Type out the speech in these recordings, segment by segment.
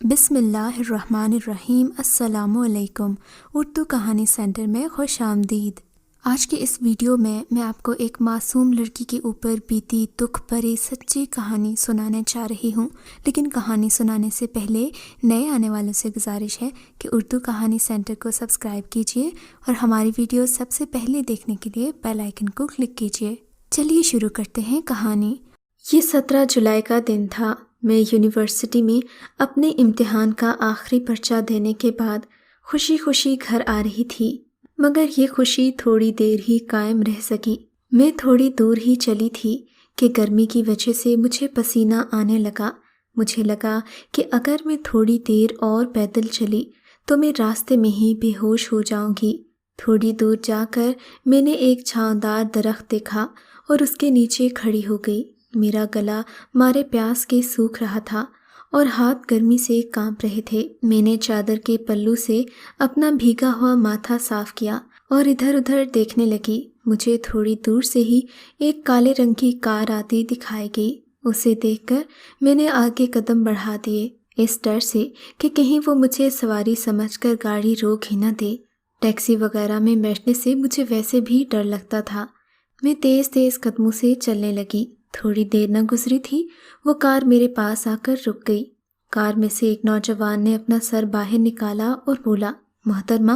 بسم اللہ الرحمن الرحیم۔ السلام علیکم۔ اردو کہانی سینٹر میں خوش آمدید۔ آج کے اس ویڈیو میں آپ کو ایک معصوم لڑکی کے اوپر بیتی دکھ بھری سچی کہانی سنانے چاہ رہی ہوں، لیکن کہانی سنانے سے پہلے نئے آنے والوں سے گزارش ہے کہ اردو کہانی سینٹر کو سبسکرائب کیجیے اور ہماری ویڈیو سب سے پہلے دیکھنے کے لیے بیل آئیکن کو کلک کیجیے۔ چلیے شروع کرتے ہیں کہانی۔ یہ 17 جولائی کا دن تھا۔ میں یونیورسٹی میں اپنے امتحان کا آخری پرچہ دینے کے بعد خوشی خوشی گھر آ رہی تھی، مگر یہ خوشی تھوڑی دیر ہی قائم رہ سکی۔ میں تھوڑی دور ہی چلی تھی کہ گرمی کی وجہ سے مجھے پسینہ آنے لگا۔ مجھے لگا کہ اگر میں تھوڑی دیر اور پیدل چلی تو میں راستے میں ہی بے ہوش ہو جاؤں گی۔ تھوڑی دور جا کر میں نے ایک چھاؤندار درخت دیکھا اور اس کے نیچے کھڑی ہو گئی۔ میرا گلا مارے پیاس کے سوکھ رہا تھا اور ہاتھ گرمی سے کانپ رہے تھے۔ میں نے چادر کے پلو سے اپنا بھیگا ہوا ماتھا صاف کیا اور ادھر ادھر دیکھنے لگی۔ مجھے تھوڑی دور سے ہی ایک کالے رنگ کی کار آتی دکھائی گئی۔ اسے دیکھ کر میں نے آگے قدم بڑھا دیے، اس ڈر سے کہ کہیں وہ مجھے سواری سمجھ کر گاڑی روک ہی نہ دے۔ ٹیکسی وغیرہ میں بیٹھنے سے مجھے ویسے بھی ڈر لگتا تھا۔ میں تیز تیز قدموں سے چلنے لگی۔ تھوڑی دیر نہ گزری تھی وہ کار میرے پاس آ کر رک گئی۔ کار میں سے ایک نوجوان نے اپنا سر باہر نکالا اور بولا، محترمہ،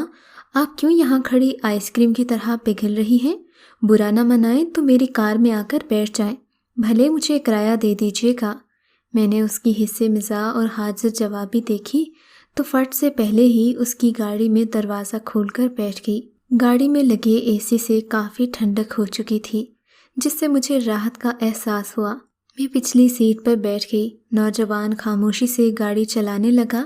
آپ کیوں یہاں کھڑی آئس کریم کی طرح پگھل رہی ہیں؟ برا نہ منائیں تو میری کار میں آ کر بیٹھ جائیں، بھلے مجھے کرایہ دے دیجیے گا۔ میں نے اس کی حصے مزاح اور حاضر جوابی دیکھی تو فٹ سے پہلے ہی اس کی گاڑی میں دروازہ کھول کر بیٹھ گئی۔ گاڑی میں لگے اے سی سے کافی ٹھنڈک ہو چکی تھی، جس سے مجھے راحت کا احساس ہوا۔ میں پچھلی سیٹ پر بیٹھ گئی۔ نوجوان خاموشی سے گاڑی چلانے لگا۔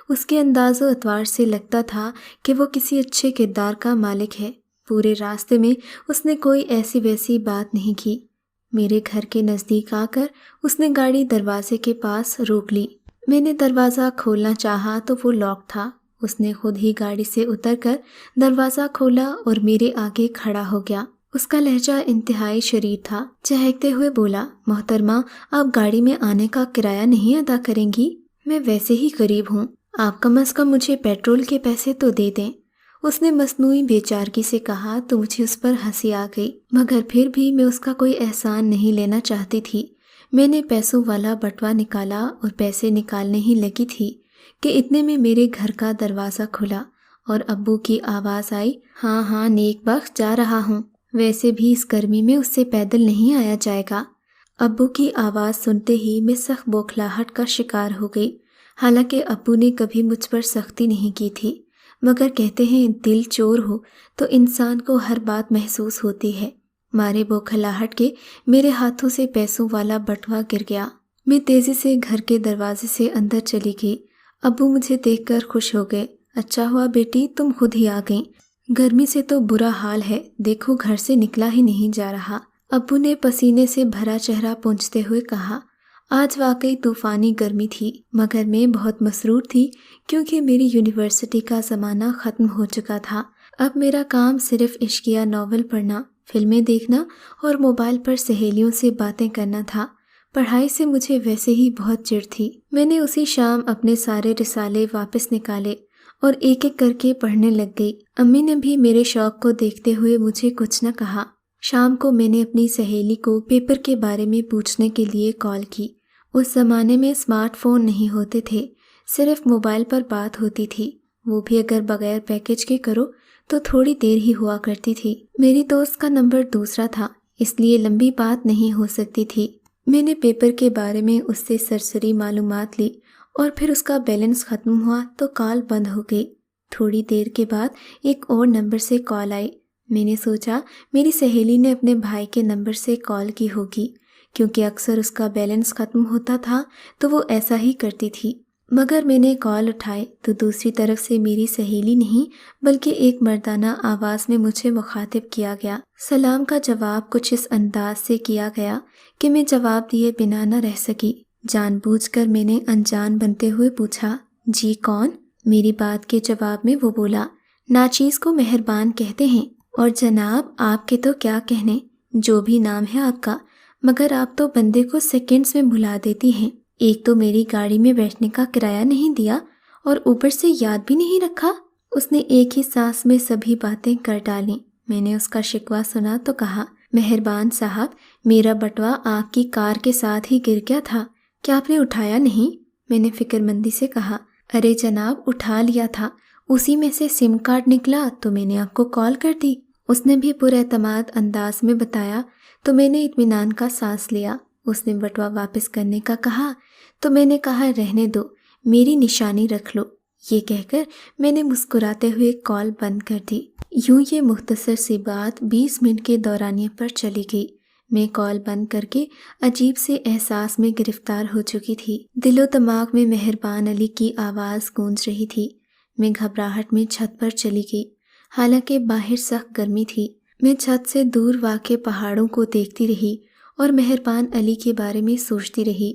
اس کے انداز و اطوار سے لگتا تھا کہ وہ کسی اچھے کردار کا مالک ہے۔ پورے راستے میں اس نے کوئی ایسی ویسی بات نہیں کی۔ میرے گھر کے نزدیک آ کر اس نے گاڑی دروازے کے پاس روک لی۔ میں نے دروازہ کھولنا چاہا تو وہ لاک تھا۔ اس نے خود ہی گاڑی سے اتر کر دروازہ کھولا اور میرے آگے کھڑا ہو گیا۔ اس کا لہجہ انتہائی شریر تھا۔ چہکتے ہوئے بولا، محترمہ، آپ گاڑی میں آنے کا کرایہ نہیں ادا کریں گی؟ میں ویسے ہی غریب ہوں، آپ کم از کم مجھے پیٹرول کے پیسے تو دے دیں۔ اس نے مصنوعی بے چارگی سے کہا تو مجھے اس پر ہنسی آ گئی، مگر پھر بھی میں اس کا کوئی احسان نہیں لینا چاہتی تھی۔ میں نے پیسوں والا بٹوا نکالا اور پیسے نکالنے ہی لگی تھی کہ اتنے میں میرے گھر کا دروازہ کھلا اور ابو کی آواز آئی، ہاں ہاں نیک بخت، جا رہا ہوں، ویسے بھی اس گرمی میں اس سے پیدل نہیں آیا جائے گا۔ ابو کی آواز سنتے ہی میں سخت بوکھلاہٹ کا شکار ہو گئی۔ حالانکہ ابو نے کبھی مجھ پر سختی نہیں کی تھی، مگر کہتے ہیں دل چور ہو تو انسان کو ہر بات محسوس ہوتی ہے۔ مارے بوکھلاہٹ کے میرے ہاتھوں سے پیسوں والا بٹوا گر گیا۔ میں تیزی سے گھر کے دروازے سے اندر چلی گئی۔ ابو مجھے دیکھ کر خوش ہو گئے۔ اچھا ہوا بیٹی، تم خود ہی آ گئیں، گرمی سے تو برا حال ہے، دیکھو گھر سے نکلا ہی نہیں جا رہا۔ ابو نے پسینے سے بھرا چہرہ پونچھتے ہوئے کہا، آج واقعی طوفانی گرمی تھی، مگر میں بہت مسرور تھی کیونکہ میری یونیورسٹی کا زمانہ ختم ہو چکا تھا۔ اب میرا کام صرف عشقیہ ناول پڑھنا، فلمیں دیکھنا اور موبائل پر سہیلیوں سے باتیں کرنا تھا۔ پڑھائی سے مجھے ویسے ہی بہت چڑ تھی۔ میں نے اسی شام اپنے سارے رسالے واپس نکالے اور ایک ایک کر کے پڑھنے لگ گئی۔ امی نے بھی میرے شوق کو دیکھتے ہوئے مجھے کچھ نہ کہا۔ شام کو میں نے اپنی سہیلی کو پیپر کے بارے میں پوچھنے کے لیے کال کی۔ اس زمانے میں اسمارٹ فون نہیں ہوتے تھے، صرف موبائل پر بات ہوتی تھی، وہ بھی اگر بغیر پیکج کے کرو تو تھوڑی دیر ہی ہوا کرتی تھی۔ میری دوست کا نمبر دوسرا تھا، اس لیے لمبی بات نہیں ہو سکتی تھی۔ میں نے پیپر کے بارے میں اس سے سرسری معلومات لی اور پھر اس کا بیلنس ختم ہوا تو کال بند ہو گئی۔ تھوڑی دیر کے بعد ایک اور نمبر سے کال آئی۔ میں نے سوچا میری سہیلی نے اپنے بھائی کے نمبر سے کال کی ہوگی، کیونکہ اکثر اس کا بیلنس ختم ہوتا تھا تو وہ ایسا ہی کرتی تھی۔ مگر میں نے کال اٹھائی تو دوسری طرف سے میری سہیلی نہیں بلکہ ایک مردانہ آواز میں مجھے مخاطب کیا گیا۔ سلام کا جواب کچھ اس انداز سے کیا گیا کہ میں جواب دیے بنا نہ رہ سکی۔ جان بوجھ کر میں نے انجان بنتے ہوئے پوچھا، جی کون؟ میری بات کے جواب میں وہ بولا، ناچیز کو مہربان کہتے ہیں، اور جناب آپ کے تو کیا کہنے، جو بھی نام ہے آپ کا، مگر آپ تو بندے کو سیکنڈز میں بھلا دیتی ہیں۔ ایک تو میری گاڑی میں بیٹھنے کا کرایہ نہیں دیا اور اوپر سے یاد بھی نہیں رکھا۔ اس نے ایک ہی سانس میں سبھی باتیں کر ڈالیں۔ میں نے اس کا شکوہ سنا تو کہا، مہربان صاحب، میرا بٹوا آپ کی کار کے ساتھ ہی گر گیا تھا، کیا آپ نے اٹھایا نہیں؟ میں نے فکر مندی سے کہا، ارے جناب، اٹھا لیا تھا، اسی میں سے سم کارڈ نکلا تو میں نے آپ کو کال کر دی۔ اس نے بھی پر اعتماد انداز میں بتایا تو میں نے اطمینان کا سانس لیا۔ اس نے بٹوا واپس کرنے کا کہا تو میں نے کہا، رہنے دو، میری نشانی رکھ لو۔ یہ کہہ کر میں نے مسکراتے ہوئے کال بند کر دی۔ یوں یہ مختصر سی بات 20 منٹ کے دورانیے پر چلی گئی۔ میں کال بند کر کے عجیب سے احساس میں گرفتار ہو چکی تھی۔ دل و دماغ میں مہربان علی کی آواز گونج رہی تھی۔ میں گھبراہٹ میں چھت پر چلی گئی، حالانکہ باہر سخت گرمی تھی۔ میں چھت سے دور واقع پہاڑوں کو دیکھتی رہی اور مہربان علی کے بارے میں سوچتی رہی۔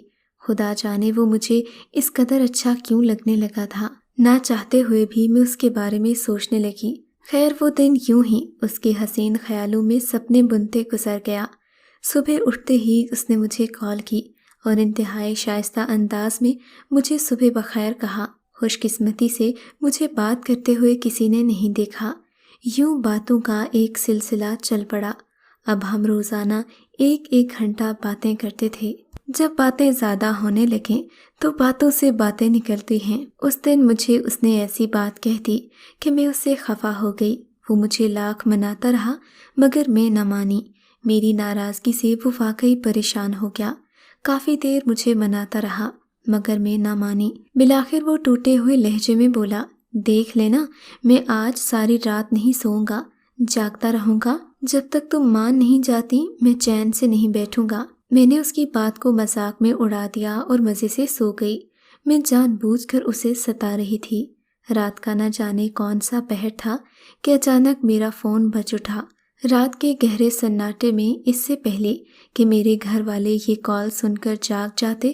خدا جانے وہ مجھے اس قدر اچھا کیوں لگنے لگا تھا۔ نہ چاہتے ہوئے بھی میں اس کے بارے میں سوچنے لگی۔ خیر، وہ دن یوں ہی اس کے حسین خیالوں میں سپنے بنتے گزر گیا۔ صبح اٹھتے ہی اس نے مجھے کال کی اور انتہائی شائستہ انداز میں مجھے صبح بخیر کہا۔ خوش قسمتی سے مجھے بات کرتے ہوئے کسی نے نہیں دیکھا۔ یوں باتوں کا ایک سلسلہ چل پڑا۔ اب ہم روزانہ ایک ایک گھنٹہ باتیں کرتے تھے۔ جب باتیں زیادہ ہونے لگیں تو باتوں سے باتیں نکلتی ہیں۔ اس دن مجھے اس نے ایسی بات کہہ دی کہ میں اس سے خفا ہو گئی۔ وہ مجھے لاکھ مناتا رہا مگر میں نہ مانی۔ میری ناراضگی سے وہ واقعی پریشان ہو گیا۔ کافی دیر مجھے مناتا رہا مگر میں نہ مانی۔ بالآخر وہ ٹوٹے ہوئے لہجے میں بولا، دیکھ لینا، میں آج ساری رات نہیں سوؤں گا، جاگتا رہوں گا، جب تک تم مان نہیں جاتی میں چین سے نہیں بیٹھوں گا۔ میں نے اس کی بات کو مذاق میں اڑا دیا اور مزے سے سو گئی۔ میں جان بوجھ کر اسے ستا رہی تھی۔ رات کا نہ جانے کون سا پہر تھا کہ اچانک میرا فون بج اٹھا۔ رات کے گہرے سناٹے میں اس سے پہلے کہ میرے گھر والے یہ کال سن کر جاگ جاتے،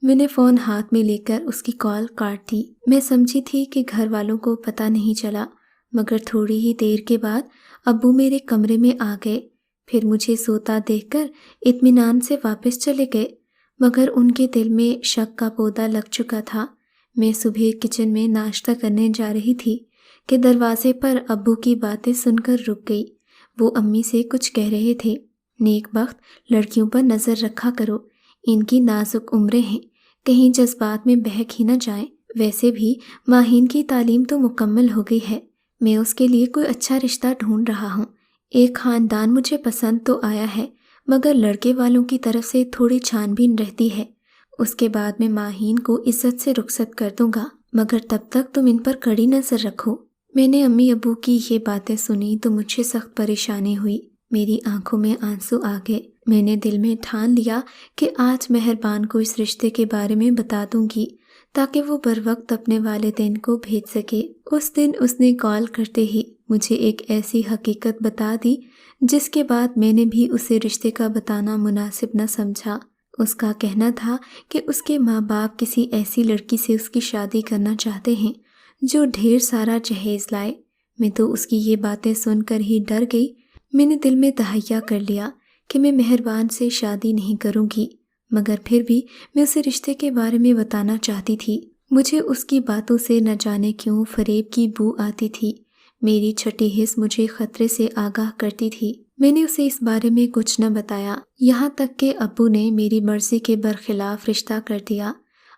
میں نے فون ہاتھ میں لے کر اس کی کال کاٹ دی۔ میں سمجھی تھی کہ گھر والوں کو پتہ نہیں چلا، مگر تھوڑی ہی دیر کے بعد ابو میرے کمرے میں آ گئے۔ پھر مجھے سوتا دیکھ کر اطمینان سے واپس چلے گئے، مگر ان کے دل میں شک کا پودا لگ چکا تھا۔ میں صبح کچن میں ناشتہ کرنے جا رہی تھی کہ دروازے پر ابو کی باتیں سن کر رک گئی۔ وہ امی سے کچھ کہہ رہے تھے۔ نیک بخت لڑکیوں پر نظر رکھا کرو، ان کی نازک عمریں ہیں، کہیں جذبات میں بہک ہی نہ جائیں۔ ویسے بھی ماہین کی تعلیم تو مکمل ہو گئی ہے، میں اس کے لیے کوئی اچھا رشتہ ڈھونڈ رہا ہوں۔ ایک خاندان مجھے پسند تو آیا ہے مگر لڑکے والوں کی طرف سے تھوڑی چھان بین رہتی ہے۔ اس کے بعد میں ماہین کو عزت سے رخصت کر دوں گا، مگر تب تک تم ان پر کڑی نظر رکھو۔ میں نے امی ابو کی یہ باتیں سنی تو مجھے سخت پریشانی ہوئی۔ میری آنکھوں میں آنسو آ گئے۔ میں نے دل میں ٹھان لیا کہ آج مہربان کو اس رشتے کے بارے میں بتا دوں گی تاکہ وہ بر وقت اپنے والدین کو بھیج سکے۔ اس دن اس نے کال کرتے ہی مجھے ایک ایسی حقیقت بتا دی جس کے بعد میں نے بھی اسے رشتے کا بتانا مناسب نہ سمجھا۔ اس کا کہنا تھا کہ اس کے ماں باپ کسی ایسی لڑکی سے اس کی شادی کرنا چاہتے ہیں جو ڈھیر سارا جہیز لائے۔ میں تو اس کی یہ باتیں سن کر ہی ڈر گئی۔ میں نے دل میں تہیہ کر لیا کہ میں مہربان سے شادی نہیں کروں گی، مگر پھر بھی میں اسے رشتے کے بارے میں بتانا چاہتی تھی۔ مجھے اس کی باتوں سے نہ جانے کیوں فریب کی بو آتی تھی۔ میری چھٹی حس مجھے خطرے سے آگاہ کرتی تھی۔ میں نے اسے اس بارے میں کچھ نہ بتایا، یہاں تک کہ ابو نے میری مرضی کے برخلاف رشتہ کر دیا۔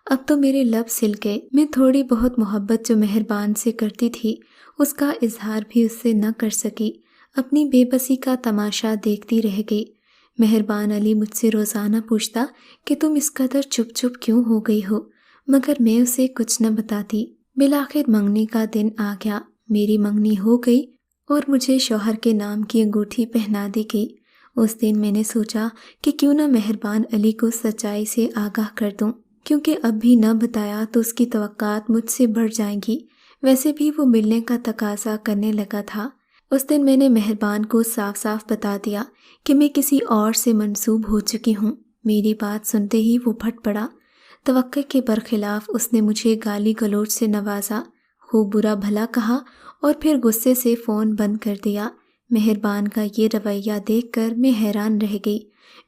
اب تو میرے لب سل گئے۔ میں تھوڑی بہت محبت جو مہربان سے کرتی تھی اس کا اظہار بھی اس سے نہ کر سکی۔ اپنی بے بسی کا تماشا دیکھتی رہ گئی۔ مہربان علی مجھ سے روزانہ پوچھتا کہ تم اس قدر چپ چپ کیوں ہو گئی ہو، مگر میں اسے کچھ نہ بتاتی۔ بالآخر منگنی کا دن آ گیا۔ میری منگنی ہو گئی اور مجھے شوہر کے نام کی انگوٹھی پہنا دی گئی۔ اس دن میں نے سوچا کہ کیوں نہ مہربان علی کو سچائی سے آگاہ کر دوں، کیونکہ اب بھی نہ بتایا تو اس کی توقعات مجھ سے بڑھ جائیں گی۔ ویسے بھی وہ ملنے کا تقاضا کرنے لگا تھا۔ اس دن میں نے مہربان کو صاف صاف بتا دیا کہ میں کسی اور سے منسوب ہو چکی ہوں۔ میری بات سنتے ہی وہ پھٹ پڑا۔ توقع کے برخلاف اس نے مجھے گالی گلوچ سے نوازا، خوب برا بھلا کہا اور پھر غصے سے فون بند کر دیا۔ مہربان کا یہ رویہ دیکھ کر میں حیران رہ گئی۔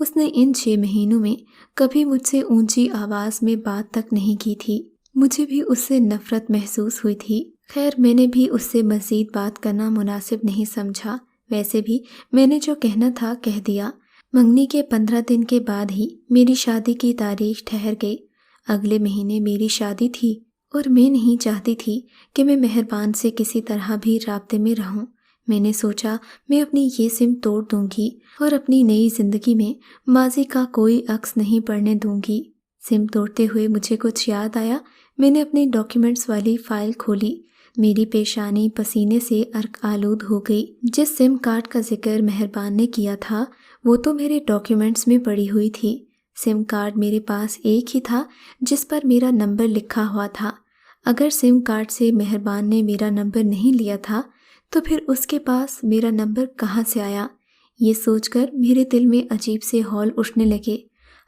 اس نے ان 6 مہینوں میں کبھی مجھ سے اونچی آواز میں بات تک نہیں کی تھی۔ مجھے بھی اس سے نفرت محسوس ہوئی تھی۔ خیر، میں نے بھی اس سے مزید بات کرنا مناسب نہیں سمجھا۔ ویسے بھی میں نے جو کہنا تھا کہہ دیا۔ منگنی کے 15 دن کے بعد ہی میری شادی کی تاریخ ٹھہر گئی۔ اگلے مہینے میری شادی تھی اور میں نہیں چاہتی تھی کہ میں مہربان سے کسی طرح بھی رابطے میں رہوں۔ میں نے سوچا میں اپنی یہ سمت توڑ دوں گی اور اپنی نئی زندگی میں ماضی کا کوئی عکس نہیں پڑنے دوں گی۔ سمت توڑتے ہوئے مجھے کچھ یاد آیا۔ میں نے اپنی ڈاکیومنٹس والی فائل کھولی۔ میری پیشانی پسینے سے عرق آلود ہو گئی۔ جس سم کارڈ کا ذکر مہربان نے کیا تھا وہ تو میرے ڈاکیومنٹس میں پڑی ہوئی تھی۔ سم کارڈ میرے پاس ایک ہی تھا جس پر میرا نمبر لکھا ہوا تھا۔ اگر سم کارڈ سے مہربان نے میرا نمبر نہیں لیا تھا تو پھر اس کے پاس میرا نمبر کہاں سے آیا؟ یہ سوچ کر میرے دل میں عجیب سے ہول اٹھنے لگے۔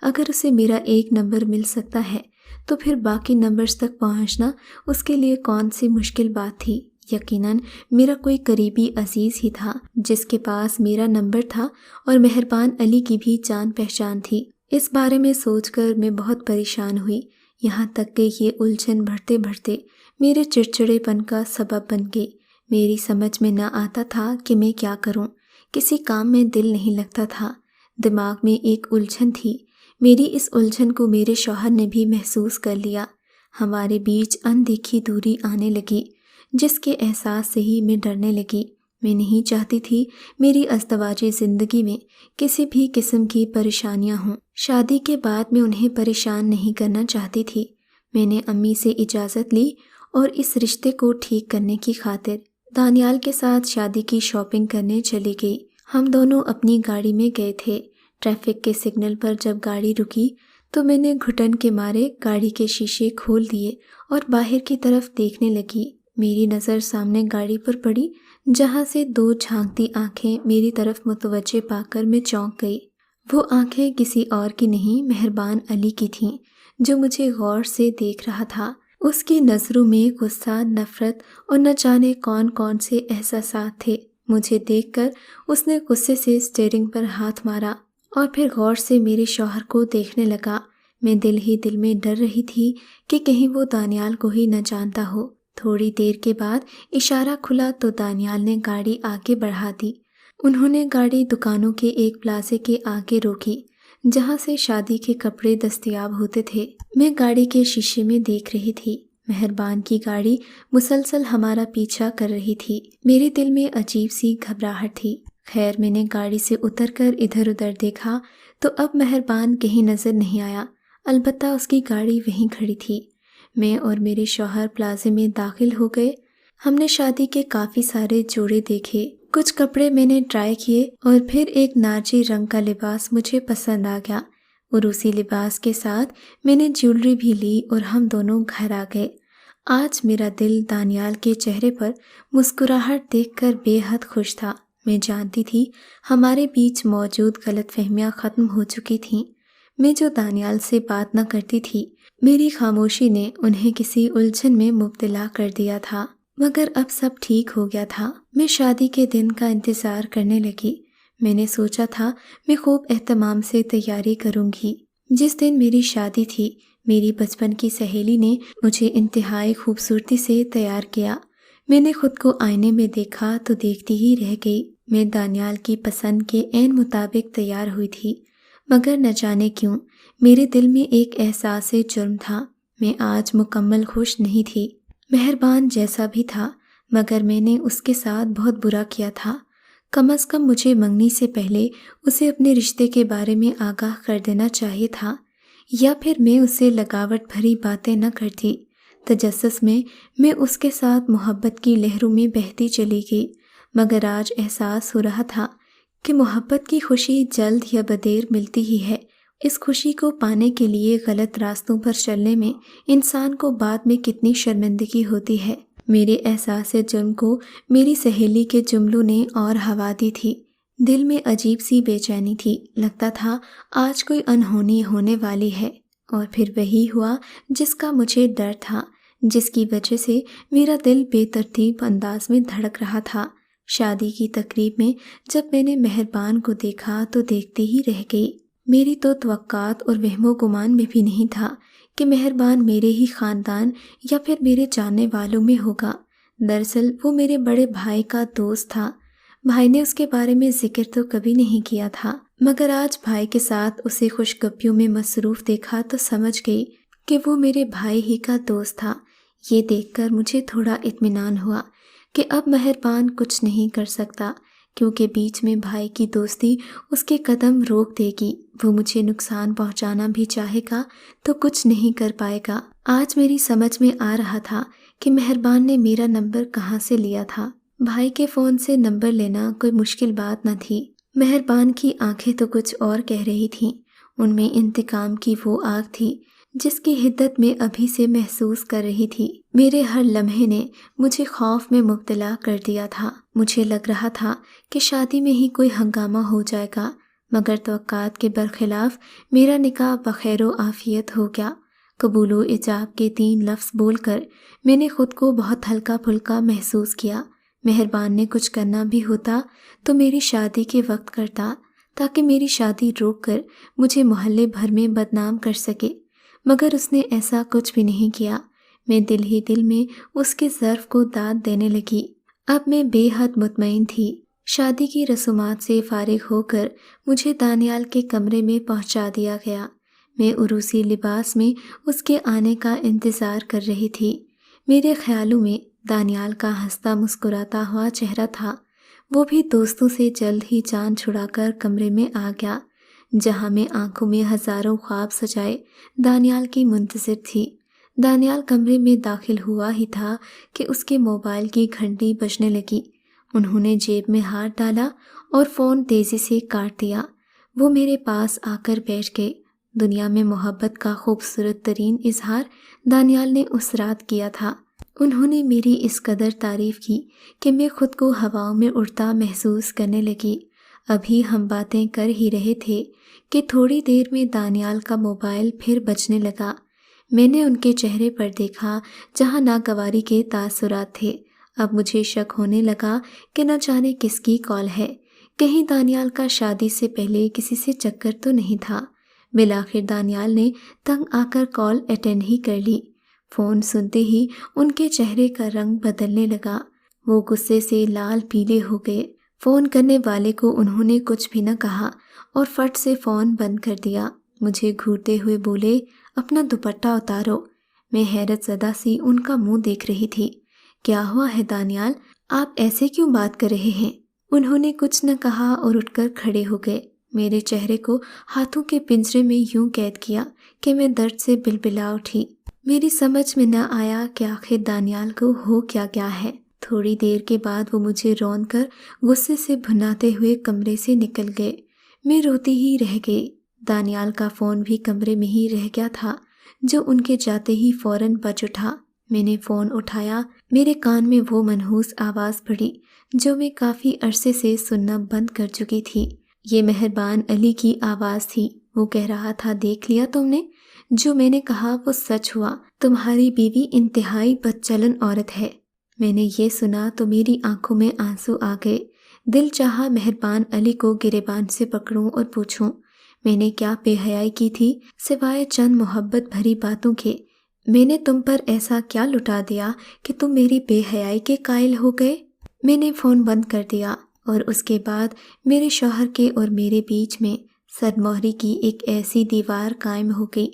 اگر اسے میرا ایک نمبر مل سکتا ہے تو پھر باقی نمبرز تک پہنچنا اس کے لیے کون سی مشکل بات تھی؟ یقیناً میرا کوئی قریبی عزیز ہی تھا جس کے پاس میرا نمبر تھا اور مہربان علی کی بھی جان پہچان تھی۔ اس بارے میں سوچ کر میں بہت پریشان ہوئی، یہاں تک کہ یہ الجھن بڑھتے بڑھتے میرے چڑچڑے پن کا سبب بن گئی۔ میری سمجھ میں نہ آتا تھا کہ میں کیا کروں۔ کسی کام میں دل نہیں لگتا تھا۔ دماغ میں ایک الجھن تھی۔ میری اس الجھن کو میرے شوہر نے بھی محسوس کر لیا۔ ہمارے بیچ اندیکھی دوری آنے لگی جس کے احساس سے ہی میں ڈرنے لگی۔ میں نہیں چاہتی تھی میری ازدواجی زندگی میں کسی بھی قسم کی پریشانیاں ہوں۔ شادی کے بعد میں انہیں پریشان نہیں کرنا چاہتی تھی۔ میں نے امی سے اجازت لی اور اس رشتے کو ٹھیک کرنے کی خاطر دانیال کے ساتھ شادی کی شاپنگ کرنے چلی گئی۔ ہم دونوں اپنی گاڑی میں گئے تھے۔ ٹریفک کے سگنل پر جب گاڑی رکی تو میں نے گھٹن کے مارے گاڑی کے شیشے کھول دیے اور باہر کی طرف دیکھنے لگی۔ میری نظر سامنے گاڑی پر پڑی جہاں سے 2 جھانکتی آنکھیں میری طرف متوجہ پا کر میں چونک گئی۔ وہ آنکھیں کسی اور کی نہیں، مہربان علی کی تھیں جو مجھے غور سے دیکھ رہا تھا۔ اس کی نظروں میں غصہ، نفرت اور نہ جانے کون کون سے احساسات تھے۔ مجھے دیکھ کر اس نے غصے سے اسٹیئرنگ پر ہاتھ مارا اور پھر غور سے میرے شوہر کو دیکھنے لگا۔ میں دل ہی دل میں ڈر رہی تھی کہ کہیں وہ دانیال کو ہی نہ جانتا ہو۔ تھوڑی دیر کے بعد اشارہ کھلا تو دانیال نے گاڑی آگے بڑھا دی۔ انہوں نے گاڑی دکانوں کے ایک پلازے کے آگے روکی جہاں سے شادی کے کپڑے دستیاب ہوتے تھے۔ میں گاڑی کے شیشے میں دیکھ رہی تھی۔ مہربان کی گاڑی مسلسل ہمارا پیچھا کر رہی تھی۔ میرے دل میں عجیب سی گھبراہٹ تھی۔ خیر، میں نے گاڑی سے اتر کر ادھر ادھر دیکھا تو اب مہربان کہیں نظر نہیں آیا، البتہ اس کی گاڑی وہیں کھڑی تھی۔ میں اور میرے شوہر پلازے میں داخل ہو گئے۔ ہم نے شادی کے کافی سارے جوڑے دیکھے، کچھ کپڑے میں نے ٹرائی کیے اور پھر ایک نارنجی رنگ کا لباس مجھے پسند آ گیا اور اسی لباس کے ساتھ میں نے جیولری بھی لی اور ہم دونوں گھر آ گئے۔ آج میرا دل دانیال کے چہرے پر مسکراہٹ دیکھ کر بے حد خوش تھا۔ میں جانتی تھی ہمارے بیچ موجود غلط فہمیاں ختم ہو چکی تھیں۔ میں جو دانیال سے بات نہ کرتی تھی، میری خاموشی نے انہیں کسی الجھن میں مبتلا کر دیا تھا، مگر اب سب ٹھیک ہو گیا تھا۔ میں شادی کے دن کا انتظار کرنے لگی۔ میں نے سوچا تھا میں خوب اہتمام سے تیاری کروں گی۔ جس دن میری شادی تھی، میری بچپن کی سہیلی نے مجھے انتہائی خوبصورتی سے تیار کیا۔ میں نے خود کو آئینے میں دیکھا تو دیکھتی ہی رہ گئی۔ میں دانیال کی پسند کے عین مطابق تیار ہوئی تھی، مگر نہ جانے کیوں میرے دل میں ایک احساس جرم تھا۔ میں آج مکمل خوش نہیں تھی۔ مہربان جیسا بھی تھا، مگر میں نے اس کے ساتھ بہت برا کیا تھا۔ کم از کم مجھے منگنی سے پہلے اسے اپنے رشتے کے بارے میں آگاہ کر دینا چاہیے تھا، یا پھر میں اسے لگاوٹ بھری باتیں نہ کرتی۔ تجسس میں اس کے ساتھ محبت کی لہروں میں بہتی چلی گئی، مگر آج احساس ہو رہا تھا کہ محبت کی خوشی جلد یا بدیر ملتی ہی ہے۔ اس خوشی کو پانے کے لیے غلط راستوں پر چلنے میں انسان کو بعد میں کتنی شرمندگی ہوتی ہے۔ میرے احساس جرم کو میری سہیلی کے جملوں نے اور ہوا دی تھی۔ دل میں عجیب سی بے چینی تھی، لگتا تھا آج کوئی انہونی ہونے والی ہے، اور پھر وہی ہوا جس کا مجھے ڈر تھا، جس کی وجہ سے میرا دل بے ترتیب انداز میں دھڑک رہا تھا۔ شادی کی تقریب میں جب میں نے مہربان کو دیکھا تو دیکھتے ہی رہ گئی۔ میری تو توقعات اور وہم و گمان میں بھی نہیں تھا کہ مہربان میرے ہی خاندان یا پھر میرے جاننے والوں میں ہوگا۔ دراصل وہ میرے بڑے بھائی کا دوست تھا۔ بھائی نے اس کے بارے میں ذکر تو کبھی نہیں کیا تھا، مگر آج بھائی کے ساتھ اسے خوشگپیوں میں مصروف دیکھا تو سمجھ گئی کہ وہ میرے بھائی ہی کا دوست تھا۔ یہ دیکھ کر مجھے تھوڑا اطمینان ہوا کہ اب مہربان کچھ نہیں کر سکتا، کیونکہ بیچ میں بھائی کی دوستی اس کے قدم روک دے گی۔ وہ مجھے نقصان پہنچانا بھی چاہے گا تو کچھ نہیں کر پائے گا۔ آج میری سمجھ میں آ رہا تھا کہ مہربان نے میرا نمبر کہاں سے لیا تھا۔ بھائی کے فون سے نمبر لینا کوئی مشکل بات نہ تھی۔ مہربان کی آنکھیں تو کچھ اور کہہ رہی تھیں۔ ان میں انتقام کی وہ آگ تھی جس کی حدت میں ابھی سے محسوس کر رہی تھی۔ میرے ہر لمحے نے مجھے خوف میں مبتلا کر دیا تھا۔ مجھے لگ رہا تھا کہ شادی میں ہی کوئی ہنگامہ ہو جائے گا، مگر توقعات کے برخلاف میرا نکاح بخیر و عافیت ہو گیا۔ قبول و ایجاب کے 3 لفظ بول کر میں نے خود کو بہت ہلکا پھلکا محسوس کیا۔ مہربان نے کچھ کرنا بھی ہوتا تو میری شادی کے وقت کرتا، تاکہ میری شادی روک کر مجھے محلے بھر میں بدنام کر سکے، مگر اس نے ایسا کچھ بھی نہیں کیا۔ میں دل ہی دل میں اس کے ظرف کو داد دینے لگی۔ اب میں بے حد مطمئن تھی۔ شادی کی رسومات سے فارغ ہو کر مجھے دانیال کے کمرے میں پہنچا دیا گیا۔ میں عروسی لباس میں اس کے آنے کا انتظار کر رہی تھی۔ میرے خیالوں میں دانیال کا ہنستا مسکراتا ہوا چہرہ تھا۔ وہ بھی دوستوں سے جلد ہی جان چھڑا کر کمرے میں آ گیا، جہاں میں آنکھوں میں ہزاروں خواب سجائے دانیال کی منتظر تھی۔ دانیال کمرے میں داخل ہوا ہی تھا کہ اس کے موبائل کی گھنٹی بجنے لگی۔ انہوں نے جیب میں ہاتھ ڈالا اور فون تیزی سے کاٹ دیا۔ وہ میرے پاس آ کر بیٹھ گئے۔ دنیا میں محبت کا خوبصورت ترین اظہار دانیال نے اس رات کیا تھا۔ انہوں نے میری اس قدر تعریف کی کہ میں خود کو ہواؤں میں اڑتا محسوس کرنے لگی۔ ابھی ہم باتیں کر ہی رہے تھے کہ تھوڑی دیر میں دانیال کا موبائل پھر بجنے لگا۔ میں نے ان کے چہرے پر دیکھا جہاں ناگواری کے تاثرات تھے۔ اب مجھے شک ہونے لگا کہ نہ جانے کس کی کال ہے۔ کہیں دانیال کا شادی سے پہلے کسی سے چکر تو نہیں تھا۔ بالآخر دانیال نے تنگ آ کر کال اٹینڈ ہی کر لی۔ فون سنتے ہی ان کے چہرے کا رنگ بدلنے لگا۔ وہ غصے سے لال پیلے ہو گئے۔ فون کرنے والے کو انہوں نے کچھ بھی نہ کہا اور فٹ سے فون بند کر دیا۔ مجھے گھورتے ہوئے بولے، اپنا دوپٹہ اتارو۔ میں حیرت زدہ سی ان کا منہ دیکھ رہی تھی۔ کیا ہوا ہے دانیال؟ آپ ایسے کیوں بات کر رہے ہیں؟ انہوں نے کچھ نہ کہا اور اٹھ کر کھڑے ہو گئے۔ میرے چہرے کو ہاتھوں کے پنجرے میں یوں قید کیا کہ میں درد سے بلبلا اٹھی۔ میری سمجھ میں نہ آیا کہ آخر دانیال کو ہو کیا گیا ہے۔ تھوڑی دیر کے بعد وہ مجھے رون کر غصے سے بھناتے ہوئے کمرے سے نکل گئے۔ میں روتی ہی رہ گئی۔ دانیال کا فون بھی کمرے میں ہی رہ گیا تھا، جو ان کے جاتے ہی فوراً بج اٹھا۔ میں نے فون اٹھایا۔ میرے کان میں وہ منحوس آواز پڑی جو میں کافی عرصے سے سننا بند کر چکی تھی۔ یہ مہربان علی کی آواز تھی۔ وہ کہہ رہا تھا، دیکھ لیا تم نے؟ جو میں نے کہا وہ سچ ہوا۔ تمہاری بیوی انتہائی بدچلن عورت ہے۔ میں نے یہ سنا تو میری آنکھوں میں آنسو آ گئے۔ دل چاہا مہربان علی کو گریبان سے پکڑوں اور پوچھوں، میں نے کیا بے حیائی کی تھی سوائے چند محبت بھری باتوں کے؟ میں نے تم پر ایسا کیا لٹا دیا کہ تم میری بے حیائی کے قائل ہو گئے؟ میں نے فون بند کر دیا اور اس کے بعد میرے شوہر کے اور میرے بیچ میں سرمہری کی ایک ایسی دیوار قائم ہو گئی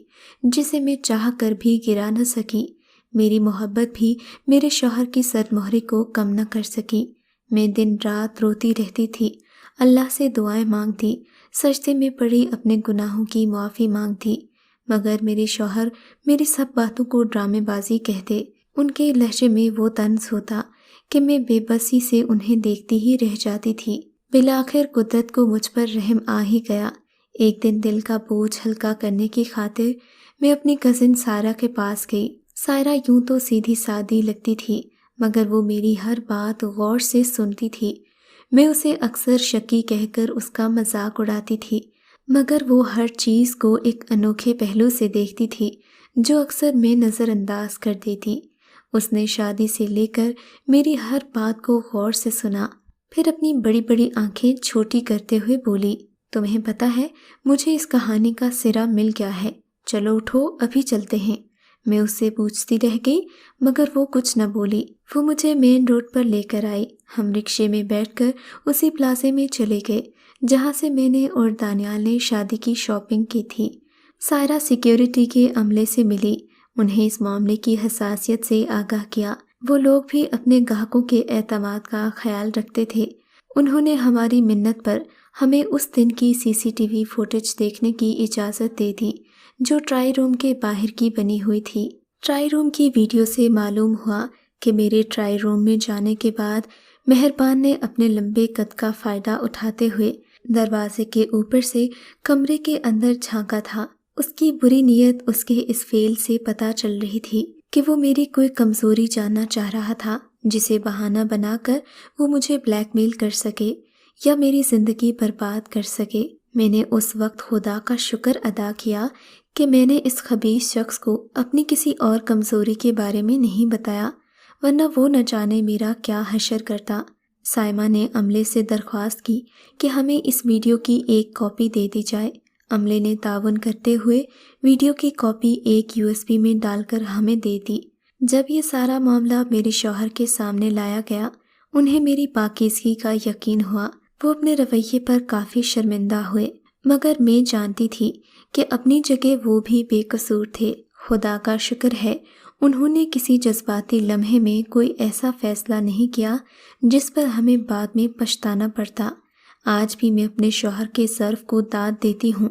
جسے میں چاہ کر بھی گرا نہ سکی۔ میری محبت بھی میرے شوہر کی سرمہری کو کم نہ کر سکی۔ میں دن رات روتی رہتی تھی، اللہ سے دعائیں مانگتی، سجدے میں پڑی اپنے گناہوں کی معافی مانگتی، مگر میرے شوہر میری سب باتوں کو ڈرامے بازی کہتے۔ ان کے لہجے میں وہ طنز ہوتا کہ میں بے بسی سے انہیں دیکھتی ہی رہ جاتی تھی۔ بالآخر قدرت کو مجھ پر رحم آ ہی گیا۔ ایک دن دل کا بوجھ ہلکا کرنے کی خاطر میں اپنی کزن سائرہ کے پاس گئی۔ سائرہ یوں تو سیدھی سادی لگتی تھی، مگر وہ میری ہر بات غور سے سنتی تھی۔ میں اسے اکثر شکی کہہ کر اس کا مذاق اڑاتی تھی، مگر وہ ہر چیز کو ایک انوکھے پہلو سے دیکھتی تھی جو اکثر میں نظر انداز کر دیتی۔ اس نے شادی سے لے کر میری ہر بات کو غور سے سنا، پھر اپنی بڑی بڑی آنکھیں چھوٹی کرتے ہوئے بولی، تمہیں پتہ ہے مجھے اس کہانی کا سرا مل گیا ہے، چلو اٹھو ابھی چلتے ہیں۔ میں اس سے پوچھتی رہ گئی مگر وہ کچھ نہ بولی۔ وہ مجھے مین روڈ پر لے کر آئی۔ ہم رکشے میں بیٹھ کر اسی پلازے میں چلے گئے جہاں سے میں نے اور دانیال نے شادی کی شاپنگ کی تھی۔ سائرہ سیکیورٹی کے عملے سے ملی، انہیں اس معاملے کی حساسیت سے آگاہ کیا۔ وہ لوگ بھی اپنے گاہکوں کے اعتماد کا خیال رکھتے تھے۔ انہوں نے ہماری منت پر ہمیں اس دن کی CCTV فوٹیج دیکھنے کی اجازت دے دی جو ٹرائی روم کے باہر کی بنی ہوئی تھی۔ ٹرائی روم کی ویڈیو سے معلوم ہوا کہ میرے ٹرائی روم میں جانے کے بعد مہربان نے اپنے لمبے قد کا فائدہ اٹھاتے ہوئے دروازے کے اوپر سے کمرے کے اندر جھانکا تھا۔ اس کی بری نیت اس کے اس فعل سے پتہ چل رہی تھی کہ وہ میری کوئی کمزوری جاننا چاہ رہا تھا جسے بہانہ بنا کر وہ مجھے بلیک میل کر سکے یا میری زندگی برباد کر سکے۔ میں نے اس وقت خدا کا شکر ادا کیا کہ میں نے اس خبیث شخص کو اپنی کسی اور کمزوری کے بارے میں نہیں بتایا، ورنہ وہ نہ جانے میرا کیا حشر کرتا۔ سائمہ نے عملے سے درخواست کی کہ ہمیں اس ویڈیو کی ایک کاپی دے دی جائے۔ عملے نے تعاون کرتے ہوئے ویڈیو کی کاپی ایک USB میں ڈال کر ہمیں دے دی۔ جب یہ سارا معاملہ میرے شوہر کے سامنے لایا گیا، انہیں میری پاکیزگی کا یقین ہوا۔ وہ اپنے رویے پر کافی شرمندہ ہوئے، مگر میں جانتی تھی کہ اپنی جگہ وہ بھی بے قصور تھے۔ خدا کا شکر ہے انہوں نے کسی جذباتی لمحے میں کوئی ایسا فیصلہ نہیں کیا جس پر ہمیں بعد میں پچھتانا پڑتا۔ آج بھی میں اپنے شوہر کے ظرف کو داد دیتی ہوں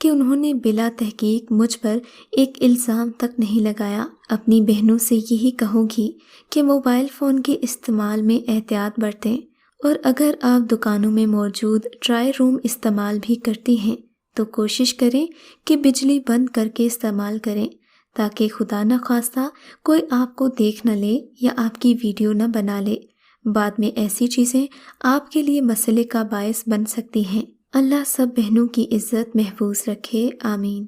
کہ انہوں نے بلا تحقیق مجھ پر ایک الزام تک نہیں لگایا۔ اپنی بہنوں سے یہی کہوں گی کہ موبائل فون کے استعمال میں احتیاط برتیں، اور اگر آپ دکانوں میں موجود ٹرائی روم استعمال بھی کرتی ہیں تو کوشش کریں کہ بجلی بند کر کے استعمال کریں تاکہ خدا نخواستہ کوئی آپ کو دیکھ نہ لے یا آپ کی ویڈیو نہ بنا لے۔ بعد میں ایسی چیزیں آپ کے لیے مسئلے کا باعث بن سکتی ہیں۔ اللہ سب بہنوں کی عزت محفوظ رکھے، آمین۔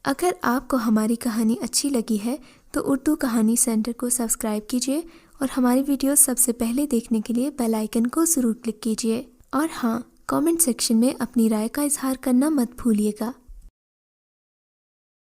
اگر آپ کو ہماری کہانی اچھی لگی ہے تو اردو کہانی سینٹر کو سبسکرائب کیجیے اور ہماری ویڈیوز سب سے پہلے دیکھنے کے لیے بیل آئیکن کو ضرور کلک کیجیے، اور ہاں، کامنٹ سیکشن میں اپنی رائے کا اظہار کرنا مت بھولیے گا۔